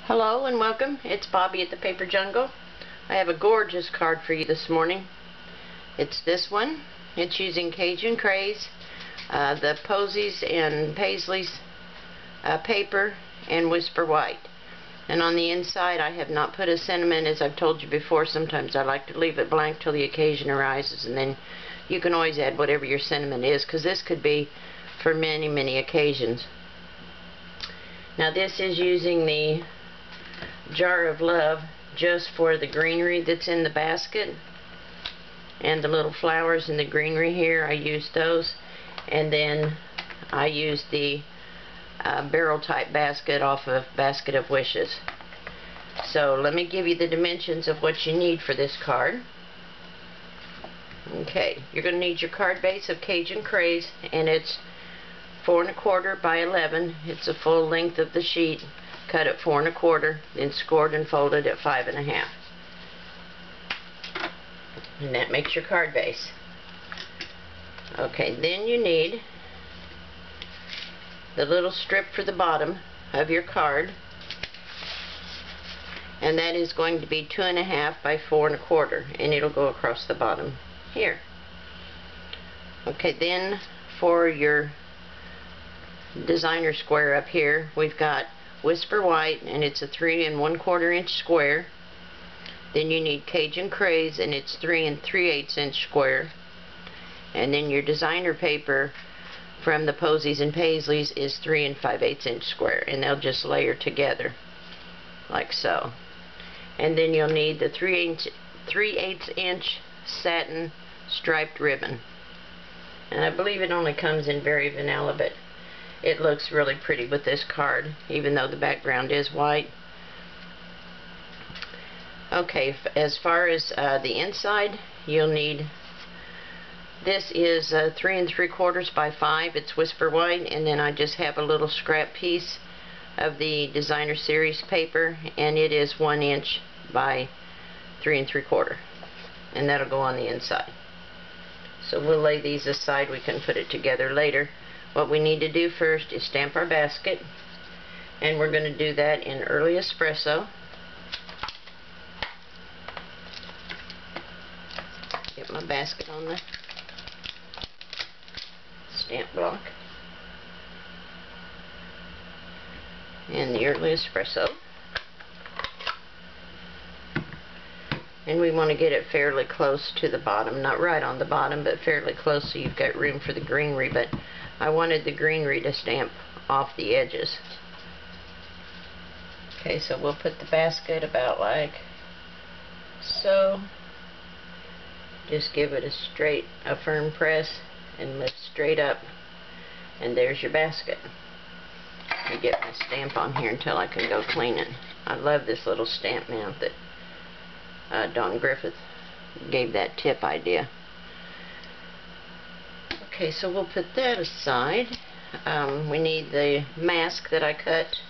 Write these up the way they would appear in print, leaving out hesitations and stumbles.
Hello and welcome. It's Bobby at the Paper Jungle. I have a gorgeous card for you this morning. It's this one. It's using Cajun Craze, the Paisleys and Paisleys paper, and Whisper White. And on the inside I have not put a sentiment. As I've told you before, sometimes I like to leave it blank till the occasion arises, and then you can always add whatever your sentiment is, because this could be for many, many occasions. Now this is using the Jar of Love just for the greenery that's in the basket, and the little flowers in the greenery here, I used those, and then I used the barrel type basket off of Basket of Wishes. So let me give you the dimensions of what you need for this card. Okay, you're going to need your card base of Cajun Craze, and it's 4 1/4 by 11. It's a full length of the sheet, cut at 4 1/4, then scored and folded at 5 1/2. And that makes your card base. Okay, then you need the little strip for the bottom of your card, and that is going to be 2 1/2 by 4 1/4, and it'll go across the bottom here. Okay, then for your designer square up here, we've got Whisper White, and it's a 3 1/4 inch square. Then you need Cajun Craze, and it's 3 3/8 inch square. And then your designer paper from the Paisleys and Paisleys is 3 5/8 inch square, and they'll just layer together like so. And then you'll need the 3/8 inch satin striped ribbon, and I believe it only comes in Very Vanilla, but it looks really pretty with this card, even though the background is white. Okay, as far as the inside, you'll need, this is 3 3/4 by 5. It's Whisper White, and then I just have a little scrap piece of the designer series paper, and it is 1 inch by 3 3/4, and that'll go on the inside. So we'll lay these aside. We can put it together later. What we need to do first is stamp our basket, and we're going to do that in early espresso. Get my basket on the stamp block, and the early espresso, and we want to get it fairly close to the bottom, not right on the bottom, but fairly close, so you've got room for the greenery. But I wanted the greenery to stamp off the edges. Okay, so we'll put the basket about like so. Just give it a firm press, and lift straight up, and there's your basket. Let me get my stamp on here until I can go clean it. I love this little stamp mount that Don Griffith gave that tip idea. Okay, so we'll put that aside. We need the mask that I cut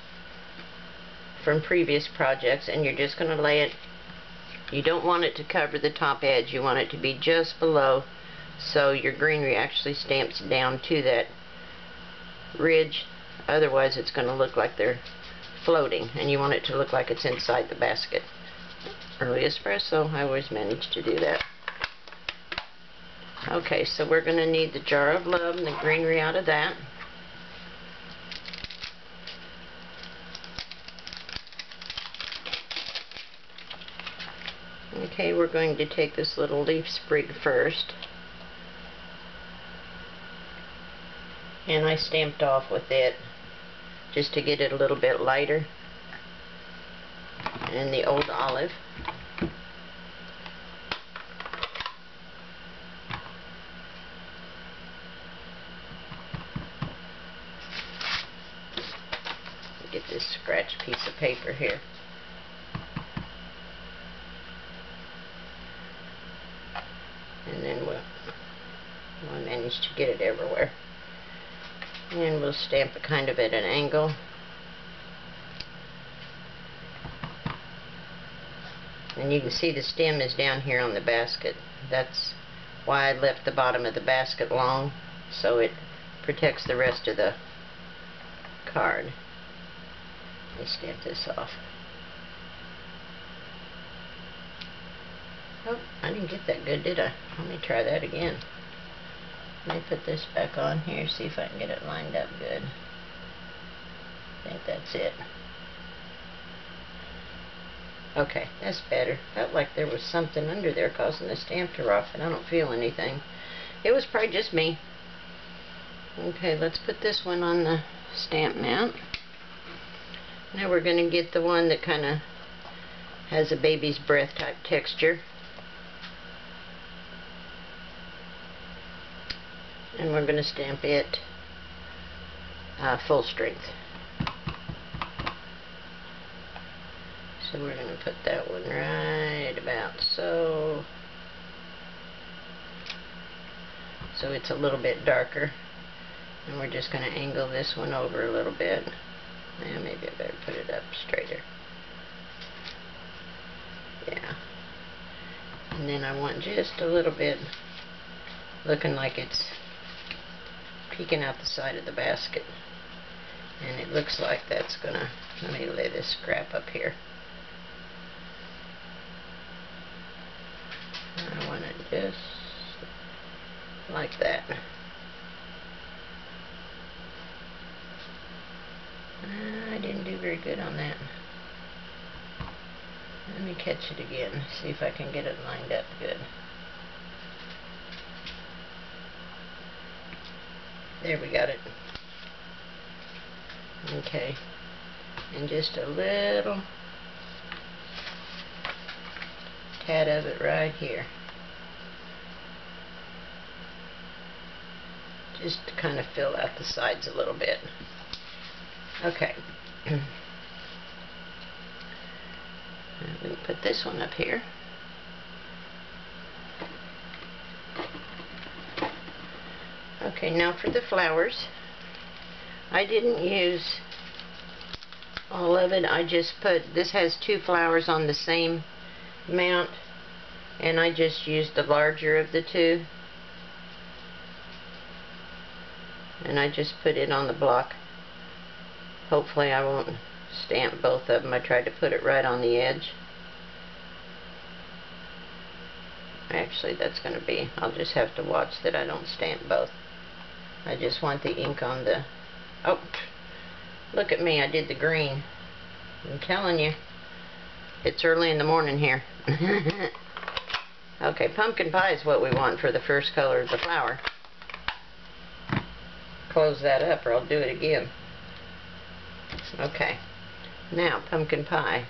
from previous projects, and you're just going to lay it. You don't want it to cover the top edge. You want it to be just below, so your greenery actually stamps down to that ridge. Otherwise it's going to look like they're floating, and you want it to look like it's inside the basket. Early espresso, I always manage to do that. Okay, so we're going to need the Jar of Love and the greenery out of that. Okay, we're going to take this little leaf sprig first, and I stamped off with it just to get it a little bit lighter. And the old olive. Get this scratch piece of paper here. And then I managed to get it everywhere. And we'll stamp it kind of at an angle. And you can see the stem is down here on the basket. That's why I left the bottom of the basket long, so it protects the rest of the card. Let me stamp this off. Oh, I didn't get that good, did I? Let me try that again. Let me put this back on here, see if I can get it lined up good. I think that's it. Okay, that's better. Felt like there was something under there causing the stamp to rough, and I don't feel anything. It was probably just me. Okay, let's put this one on the stamp mount. Now we're going to get the one that kind of has a baby's breath type texture. And we're going to stamp it full strength. So we're going to put that one right about so. So it's a little bit darker. And we're just going to angle this one over a little bit. And maybe I better put it up straighter. Yeah. And then I want just a little bit looking like it's peeking out the side of the basket. And it looks like that's going to, let me lay this scrap up here. I want it just like that. I didn't do very good on that. Let me catch it again, see if I can get it lined up good. There, we got it. Okay, and just a little tad of it right here. Just to kind of fill out the sides a little bit. Okay. We can put this one up here. Okay, now for the flowers. I didn't use all of it. I just put, this has 2 flowers on the same mount, and I just used the larger of the 2. And I just put it on the block. Hopefully I won't stamp both of them. I tried to put it right on the edge. Actually, that's going to be, I'll just have to watch that I don't stamp both. I just want the ink on the, oh, look at me, I did the green. I'm telling you, it's early in the morning here. Okay, pumpkin pie is what we want for the first color of the flower. Close that up or I'll do it again. Okay, now pumpkin pie.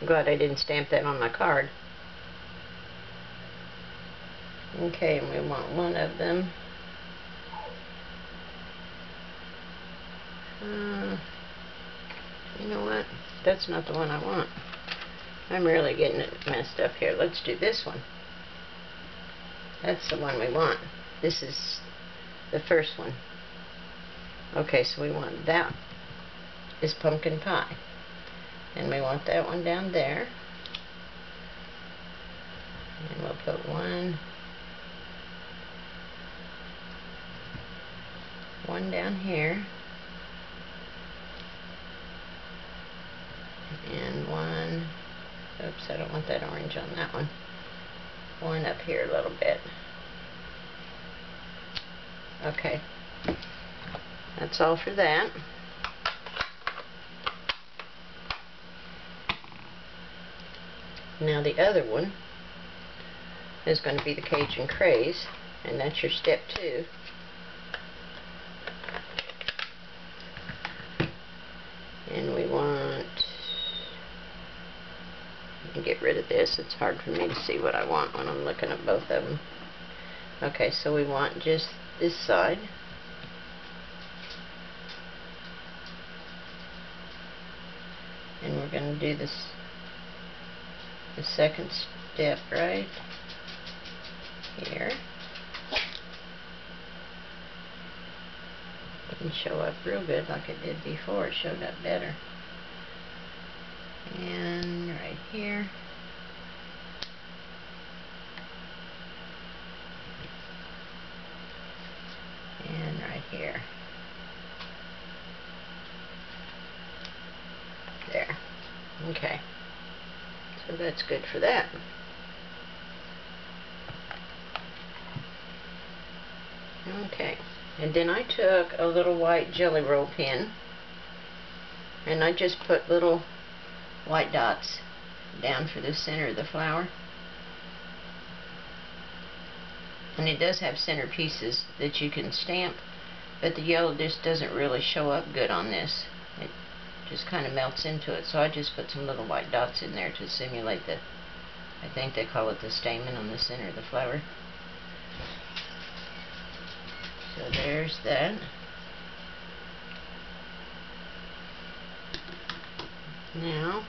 I'm glad I didn't stamp that on my card. Okay, and we want one of them. You know what? That's not the one I want. I'm really getting it messed up here. Let's do this one. That's the one we want. This is the first one. Okay, so we want that is pumpkin pie. And we want that one down there. And we'll put one down here. And one, oops, I don't want that orange on that one. One up here a little bit. Okay. That's all for that. Now the other one is going to be the Cajun Craze, and that's your step 2. And we want, get rid of this, it's hard for me to see what I want when I'm looking at both of them. Okay, so we want just this side. And we're going to do this, the second step right here. Didn't show up real good like it did before. It showed up better. And right here. And right here. Okay, so that's good for that. Okay, and then I took a little white jelly roll pen and I just put little white dots down for the center of the flower. And it does have center pieces that you can stamp, but the yellow just doesn't really show up good on this. It just kind of melts into it, so I just put some little white dots in there to simulate the, I think they call it the stamen on the center of the flower. So there's that. Now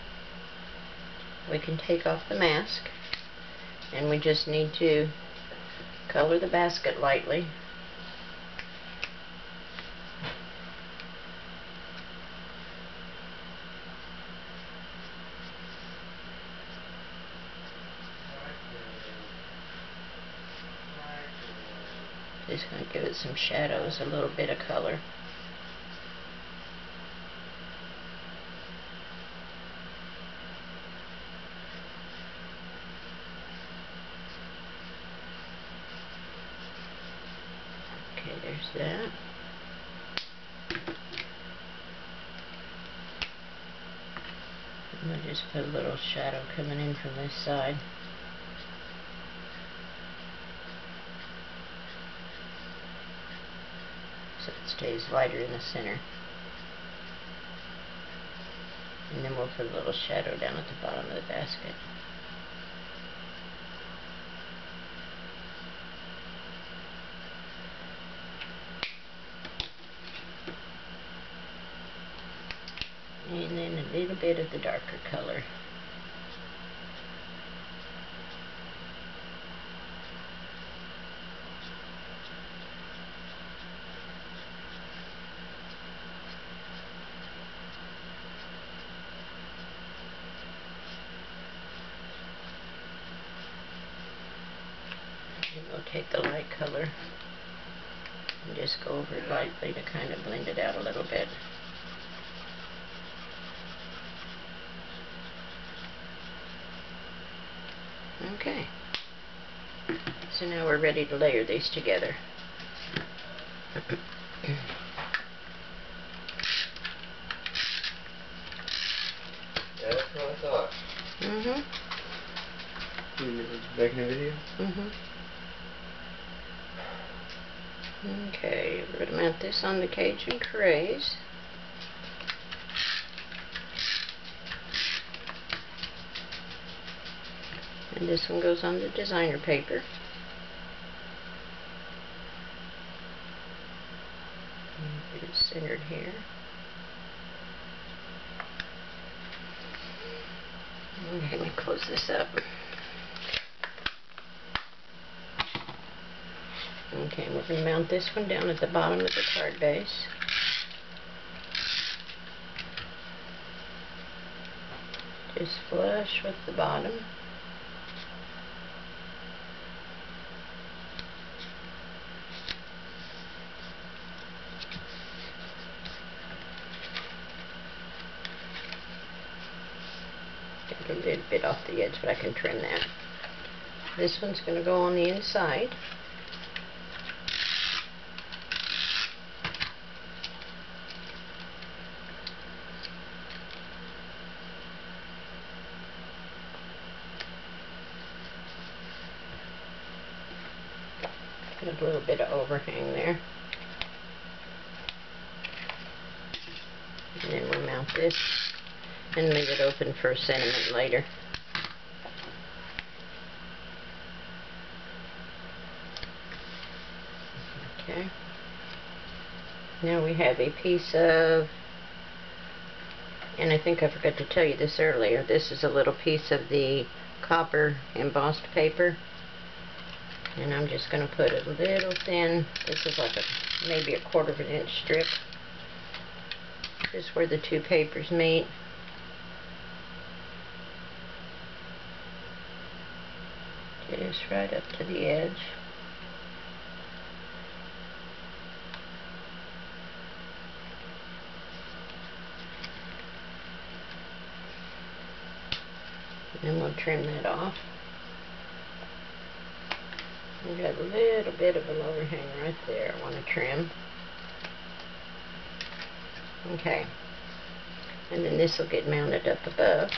we can take off the mask, and we just need to color the basket lightly. Just going to give it some shadows, a little bit of color. Okay, there's that. And we'll just put a little shadow coming in from this side. So it stays lighter in the center. And then we'll put a little shadow down at the bottom of the basket. And then a little bit of the darker color. And we'll take the light color and just go over it lightly to kind of blend it out a little bit. Okay, so now we're ready to layer these together. Yeah, that's what I thought. Making a video? Okay, we're going to mount this on the Cajun Craze. And this one goes on the designer paper. Get it centered here. Okay, let me close this up. Okay, we're going to mount this one down at the bottom of the card base. Just flush with the bottom. Get a little bit off the edge, but I can trim that. This one's going to go on the inside. Got a little bit of overhang there. And then we'll mount this and leave it open for sentiment later. Okay. Now we have a piece of, and I think I forgot to tell you this earlier, this is a little piece of the copper embossed paper. And I'm just going to put a little thin, this is like maybe a 1/4 of an inch strip, just where the two papers meet. Just right up to the edge. And we'll trim that off. We've got a little bit of an overhang right there I want to trim. Okay. And then this will get mounted up above.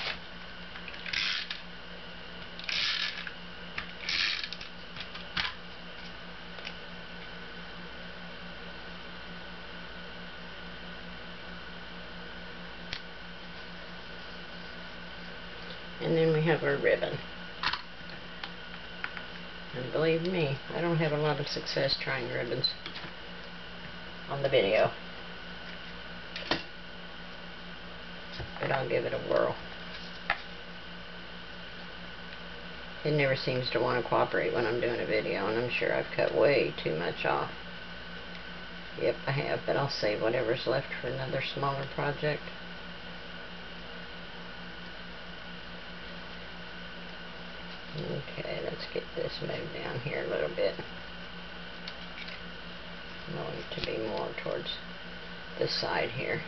And then we have our ribbon. And believe me, I don't have a lot of success trying ribbons on the video. But I'll give it a whirl. It never seems to want to cooperate when I'm doing a video, and I'm sure I've cut way too much off. Yep, I have, but I'll save whatever's left for another smaller project. Okay, let's get this moved down here a little bit. I want it to be more towards the side here.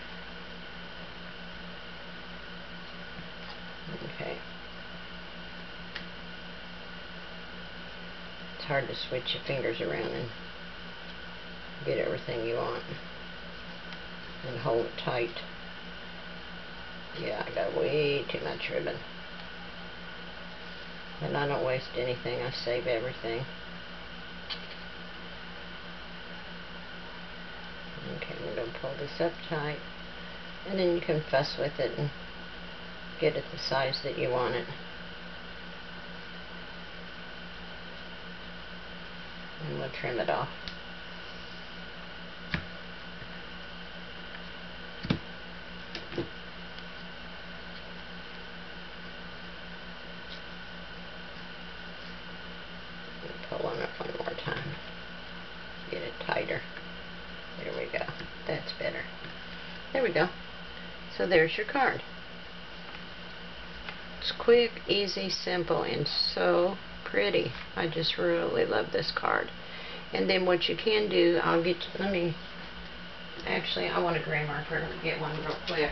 Okay. It's hard to switch your fingers around and get everything you want and hold it tight. Yeah, I got way too much ribbon. And I don't waste anything, I save everything. Okay, we're going to pull this up tight, and then you can fuss with it and get it the size that you want it. And we'll trim it off. Pull on it one more time. Get it tighter. There we go. That's better. There we go. So there's your card. It's quick, easy, simple, and so pretty. I just really love this card. And then what you can do, actually I want a gray marker. Let me get one real quick.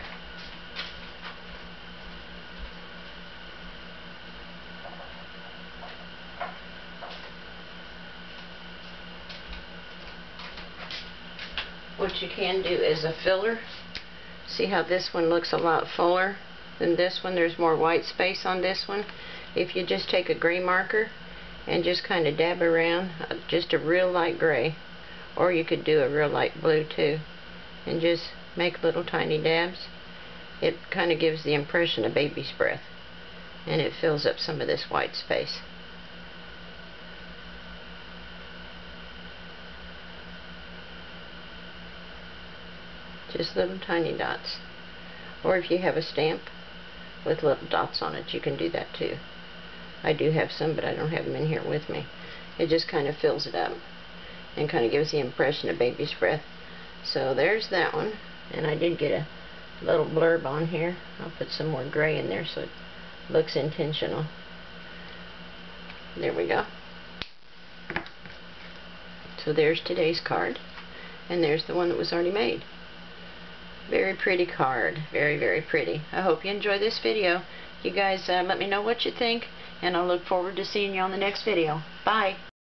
What you can do is a filler. See how this one looks a lot fuller than this one? There's more white space on this one. If you just take a gray marker and just kind of dab around, just a real light gray, or you could do a real light blue too, and just make little tiny dabs, it kind of gives the impression of baby's breath, and it fills up some of this white space. Just little tiny dots. Or if you have a stamp with little dots on it, you can do that too. I do have some, but I don't have them in here with me. It just kind of fills it up and kind of gives the impression of baby's breath. So there's that one. And I did get a little blurb on here. I'll put some more gray in there so it looks intentional. There we go. So there's today's card. And there's the one that was already made. Very pretty card. Very, very pretty. I hope you enjoy this video. You guys let me know what you think, and I'll look forward to seeing you on the next video. Bye.